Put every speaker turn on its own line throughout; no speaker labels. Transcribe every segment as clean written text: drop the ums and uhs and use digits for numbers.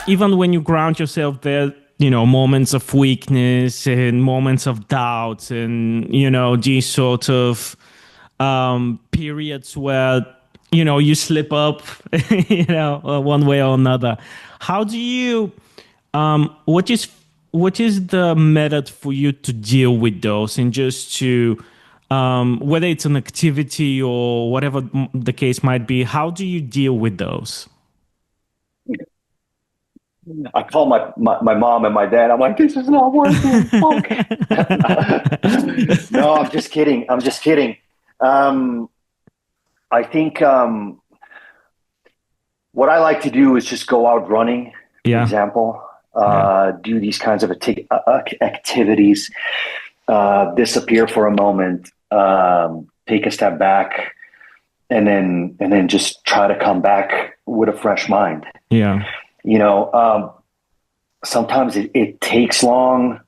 even when you ground yourself there, moments of weakness and moments of doubt and, these sort of periods where, you slip up, one way or another. How do you, what is the method for you to deal with those and just to, whether it's an activity or whatever the case might be, how do you deal with those?
I call my mom and my dad. I'm like, this is not working. Fuck. No, I'm just kidding. I'm just kidding. I think what I like to do is just go out running, for
Yeah.
example,
Yeah.
do these kinds of activities, disappear for a moment, take a step back, and then just try to come back with a fresh mind.
Yeah.
Sometimes it takes long.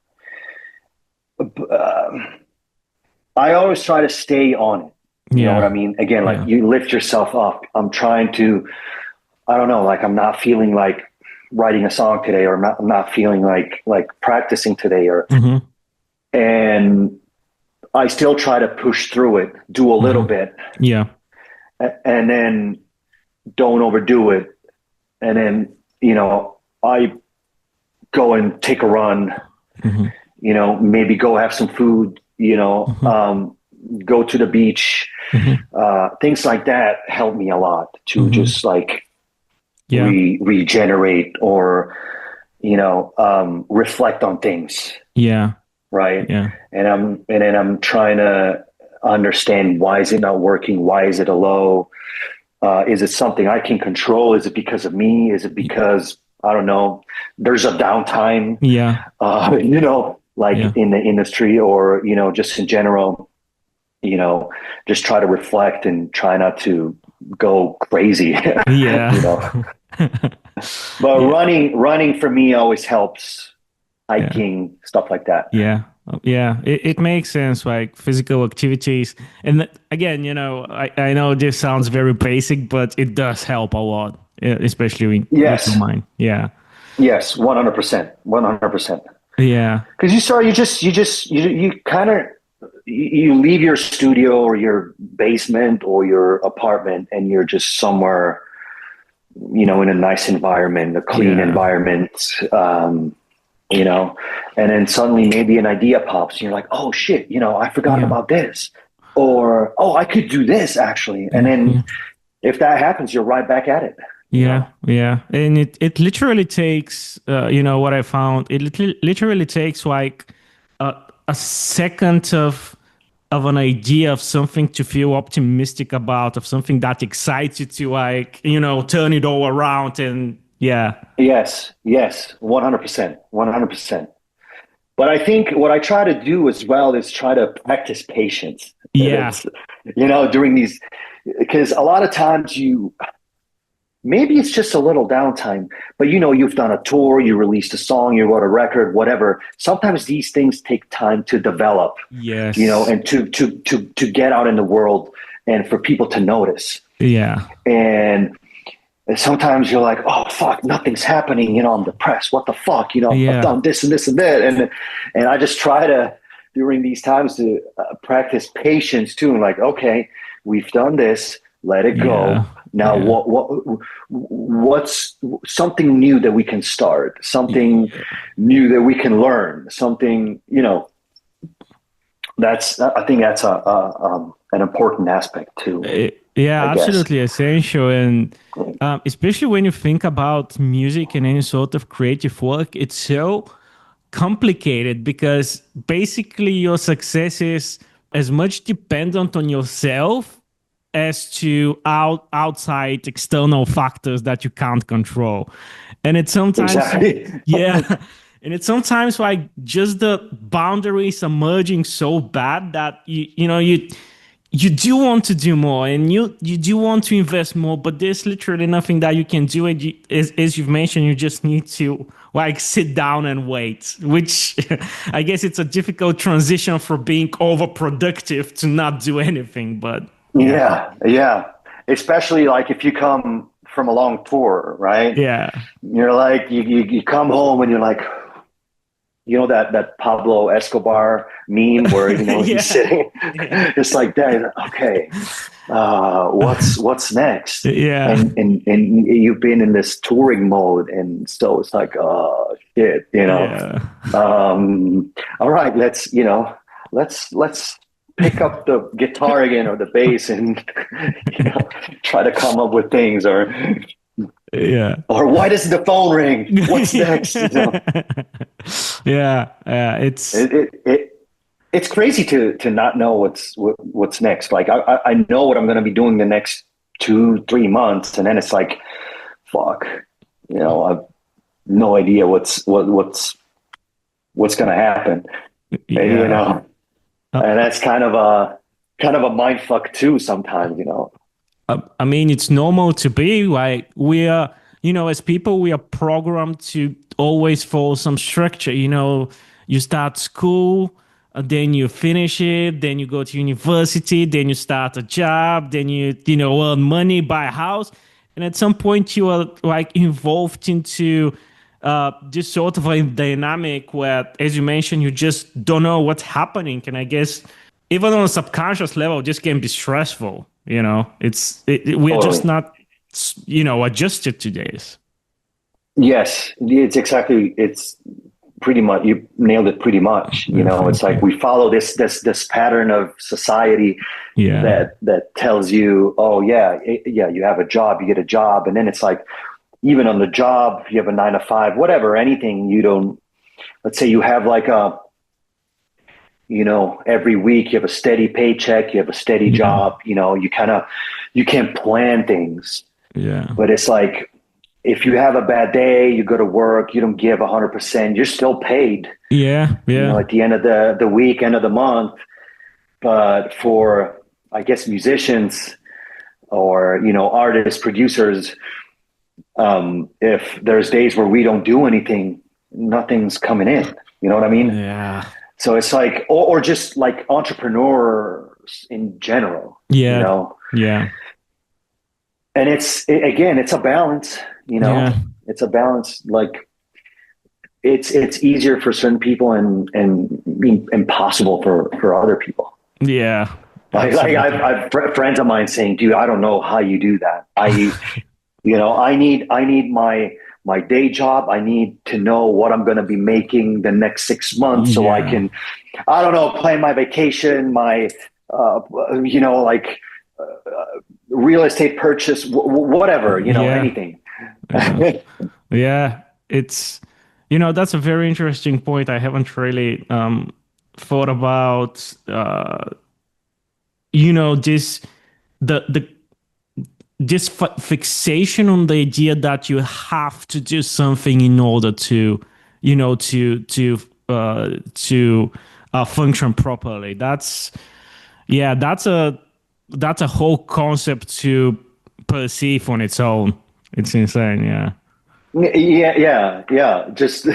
I always try to stay on it. You know what I mean? Again, like you lift yourself up. I'm trying to, I don't know, like I'm not feeling like writing a song today, or I'm not feeling like practicing today, or, and I still try to push through it, do a little bit.
Yeah.
And then don't overdo it. And then, I go and take a run, maybe go have some food, go to the beach, things like that help me a lot to just like regenerate or, reflect on things.
Yeah.
Right.
Yeah.
And then I'm trying to understand, why is it not working? Why is it a low? Is it something I can control? Is it because of me? Is it because, I don't know, there's a downtime, in the industry, or, just in general, just try to reflect and try not to go crazy.
Yeah.
But running for me always helps. Hiking, stuff like that.
Yeah. Yeah, it makes sense, like physical activities. And again, I know this sounds very basic, but it does help a lot, especially with your mind. Yeah.
Yes, 100%. 100%.
Yeah.
Because you kind of, you leave your studio or your basement or your apartment, and you're just somewhere, in a nice environment, a clean environment, and then suddenly maybe an idea pops and you're like, oh shit, I forgot about this, or, oh, I could do this actually. And then if that happens, you're right back at it.
Yeah. And it literally takes, what I found, it literally takes like a second of an idea of something to feel optimistic about, of something that excites you to turn it all around. And
Yes, 100%, 100%. But I think what I try to do as well is try to practice patience.
Yeah.
During these, because a lot of times maybe it's just a little downtime, but you've done a tour, you released a song, you wrote a record, whatever. Sometimes these things take time to develop.
Yes.
And to get out in the world and for people to notice.
Yeah.
And sometimes you're like, oh fuck, nothing's happening. I'm depressed. What the fuck? I've done this and this and that, and I just try to, during these times, to practice patience too. And like, okay, we've done this. Let it go. Now, what's something new that we can start? Something new that we can learn? Something, I think that's an important aspect too.
Absolutely essential. And especially when you think about music and any sort of creative work, it's so complicated because basically your success is as much dependent on yourself as to outside external factors that you can't control. And it's sometimes, and it's sometimes like just the boundaries are merging so bad that you do want to do more, and you do want to invest more, but there's literally nothing that you can do. And as you've mentioned, you just need to like sit down and wait, which I guess it's a difficult transition from being overproductive to not do anything. But
yeah. Especially like if you come from a long tour, right?
Yeah.
You're like, you come home and you're like, that Pablo Escobar meme where, he's sitting, it's like that. Okay. What's next?
Yeah.
And you've been in this touring mode. And so it's like, oh shit,
Yeah.
all right, let's pick up the guitar again or the bass and try to come up with things
Yeah.
or why doesn't the phone ring? What's next?
Yeah. It's
it's crazy to not know what's next. Like I know what I'm going to be doing the next 2-3 months, and then it's like, fuck, I've no idea what's going to happen.
yeah.
And that's kind of a mind fuck too sometimes.
I mean, it's normal to be like we are, as people, we are programmed to always follow some structure. You start school, then you finish it, then you go to university, then you start a job, then you earn money, buy a house, and at some point you are like involved into this sort of a dynamic where, as you mentioned, you just don't know what's happening. And I guess even on a subconscious level, it just can be stressful. We're just
Totally.
not, adjusted to this.
Yes, it's pretty much, you nailed it pretty much. It's like we follow this pattern of society
Yeah.
that tells you, oh yeah, you have a job, you get a job, and then it's like, even on the job, you have a 9 to 5, whatever, anything. You don't, let's say you have like every week you have a steady paycheck, you have a steady job, you can't plan things.
Yeah.
But it's like, if you have a bad day, you go to work, you don't give 100%, you're still paid.
Yeah. Yeah.
At the end of the week, end of the month. But for, I guess, musicians or, artists, producers, if there's days where we don't do anything, nothing's coming in. You know what I mean?
Yeah.
So it's like, or just like entrepreneurs in general,
Yeah. Yeah.
and it's a balance,
Yeah.
it's a balance. Like it's easier for certain people and impossible for other people.
Yeah.
Like I've friends of mine saying, dude, I don't know how you do that. I need my day job. I need to know what I'm going to be making the next 6 months so I can, I don't know, plan my vacation, my, like real estate purchase, whatever, anything.
Yeah. It's, that's a very interesting point. I haven't really thought about, this, the this fixation on the idea that you have to do something in order to function properly. That's a whole concept to perceive on its own. It's insane.
Yeah. Just,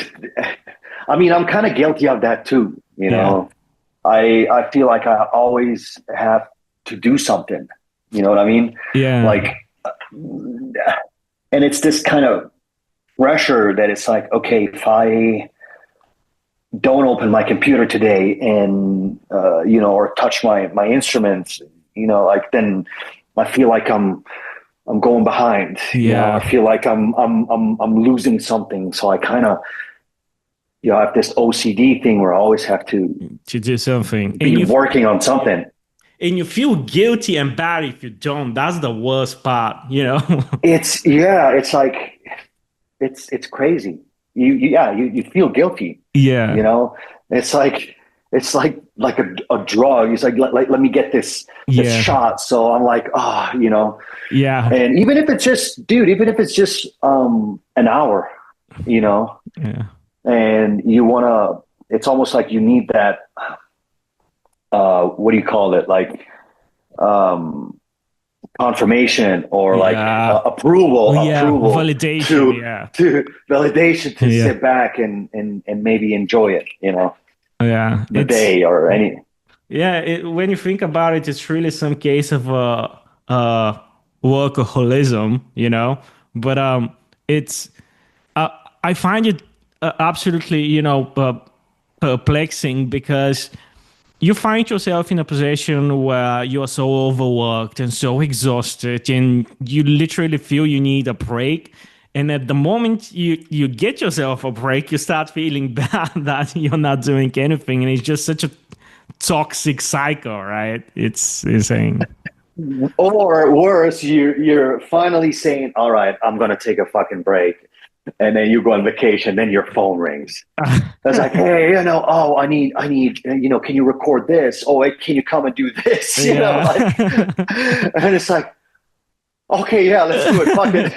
I mean, I'm kind of guilty of that too. I feel like I always have to do something. You know what I mean?
Yeah.
Like, and it's this kind of pressure that it's like, okay, if I don't open my computer today and, or touch my instruments, like then I feel like I'm going behind.
Yeah.
I feel like I'm losing something. So I kind of, I have this OCD thing where I always have to
do something.
Be working on something.
And you feel guilty and bad if you don't. That's the worst part,
It's like, it's crazy. You feel guilty.
Yeah.
It's like a drug. It's like, let me get this shot. So I'm like,
Yeah.
And even if it's just, an hour,
Yeah.
And you want to, it's almost like you need that, what do you call it? Like, confirmation or like approval,
validation,
to validation to sit back and maybe enjoy it, the day or anything.
Yeah. When you think about it, it's really some case of, workaholism, but it's uh, I find it absolutely, perplexing because you find yourself in a position where you're so overworked and so exhausted and you literally feel you need a break. And at the moment you get yourself a break, you start feeling bad that you're not doing anything. And it's just such a toxic cycle, right? It's insane.
Or worse, you're finally saying, "All right, I'm gonna take a fucking break," and then you go on vacation. Then your phone rings. It's like, "Hey, can you record this? Oh, wait, can you come and do this?"
Yeah.
And it's like, "Okay, yeah, let's do it. Fuck it."